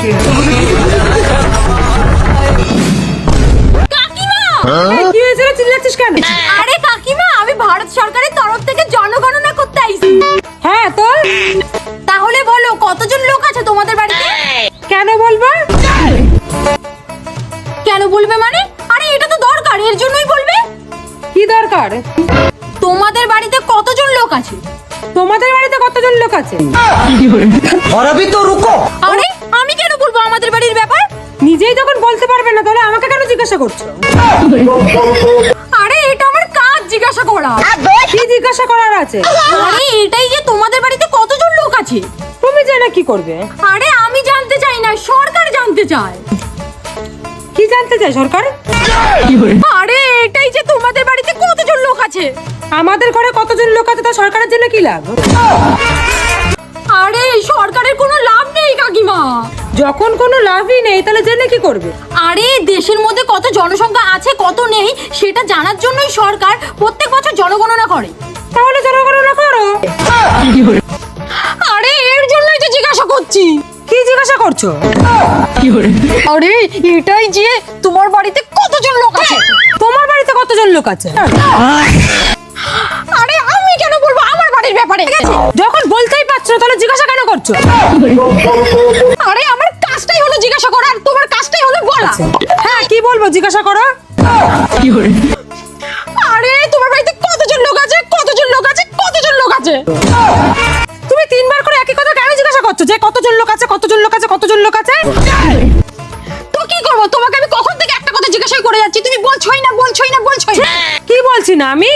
কি হয়েছে রে, চিল্লাচ্ছিস কেন? আরে কাকিমা, আমি ভারত সরকারের তরফ থেকে জনগণনা করতে আইছি। হ্যাঁ তো তাহলে বলো কতজন লোক আছে তোমাদের বাড়িতে? কেন বলবো? কেন বলবে মানে? আরে এটা তো দরকার, এর জন্যই বলবে। কি দরকার? তোমাদের বাড়িতে কতজন লোক আছে? তোমাদের বাড়িতে কতজন লোক আছে? और अभी तो रुको। আরে আমি কেন বলবো আমাদের বাড়ির ব্যাপার? নিজেই যখন বলতে পারবে না তাহলে আমাকে কেন জিজ্ঞাসা করছো? আরে এটা আমার কাজ জিজ্ঞাসা করা। কি জিজ্ঞাসা করার আছে? আরে এটাই যে তোমাদের বাড়িতে কতজন লোক আছে। তুমি জেনে কি করবে? আরে আমি জানতে চাই না, সরকার জানতে চায়। কি জানতে চায় সরকার? আরে এটাই যে তোমাদের বাড়িতে কতজন লোক আছে। আমাদের ঘরে কতজন লোক আছে তা সরকারের জন্য কি লাভ? আরে সরকারের কোনো লাভ নেই কাকিমা। যখন কোনো লাভই নেই তাহলে জেনে কি করবে? আরে দেশের মধ্যে কত জনসংখ্যা আছে কত নেই সেটা জানার জন্যই সরকার প্রত্যেক বছর জনগণনা করে। তাহলে জনগণনা করো। আরে এর জন্যই তো জিজ্ঞাসা করছি। কি জিজ্ঞাসা করছো? আরে এটাই যে তোমার বাড়িতে কতজন লোক আছে। তোমার বাড়িতে কতজন লোক আছে? আরে আমি কেন বলবো আমার বাড়ির ব্যাপারে? যখন বলতেই পারছো তাহলে জিজ্ঞাসা কেন করছো? আরে আমার কাজটাই হলো জিজ্ঞাসা করা, আর তোমার কাজটাই হলো বলা। হ্যাঁ কি বলবো, জিজ্ঞাসা করো। আরে তোমার বাড়িতে কতজন লোক আছে, কতজন লোক আছে, কতজন লোক আছে? তুমি তিনবার করে একই কথা কেন জিজ্ঞাসা করছো যে কতজন লোক আছে, কতজন লোক আছে, কতজন লোক আছে? তো কি করবো, তোমাকে আমি কখন থেকে একটা কথা জিজ্ঞাসাই করে যাচ্ছি, তুমি বলছোই না বলছোই না বলছোই না। কি বলছি না আমি?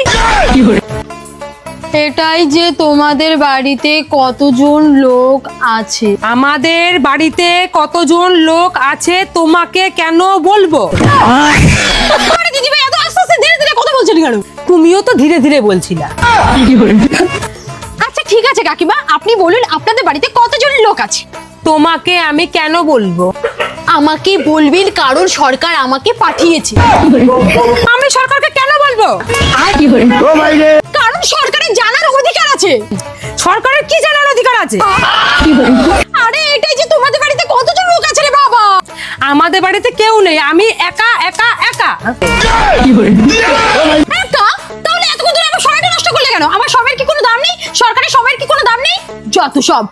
এটাই যে তোমাদের বাড়িতে কতজন লোক আছে। আমাদের বাড়িতে কতজন লোক আছে তোমাকে কেন বলবো? আরে দিদি ভাই এত আস্তে আস্তে ধীরে ধীরে কথা বলছেন কেন? তুমিও তো ধীরে ধীরে বলছিলা। আচ্ছা ঠিক আছে কাকিমা, আপনি বলুন আপনাদের বাড়িতে কতজন লোক আছে। তোমাকে আমি কেন বলবো? আমাকে বলবেন কারণ সরকার আমাকে পাঠিয়েছে। আমি সরকারকে কেন বলবো? কারণ সরকারের জানার অধিকার আছে। সরকারের কি জানার অধিকার আছে? আরে এটাই যে তোমাদের বাড়িতে কতজন লোক আছে রে বাবা। আমাদের বাড়িতে কেউ নেই, আমি একা একা একা। একা? তাহলে এতক্ষণ ধরে আমার সময়টা নষ্ট করলে কেন? আমার সময়ের কি কোনো দাম নেই? সরকারের সময়ের কি কোনো দাম নেই? যত সব।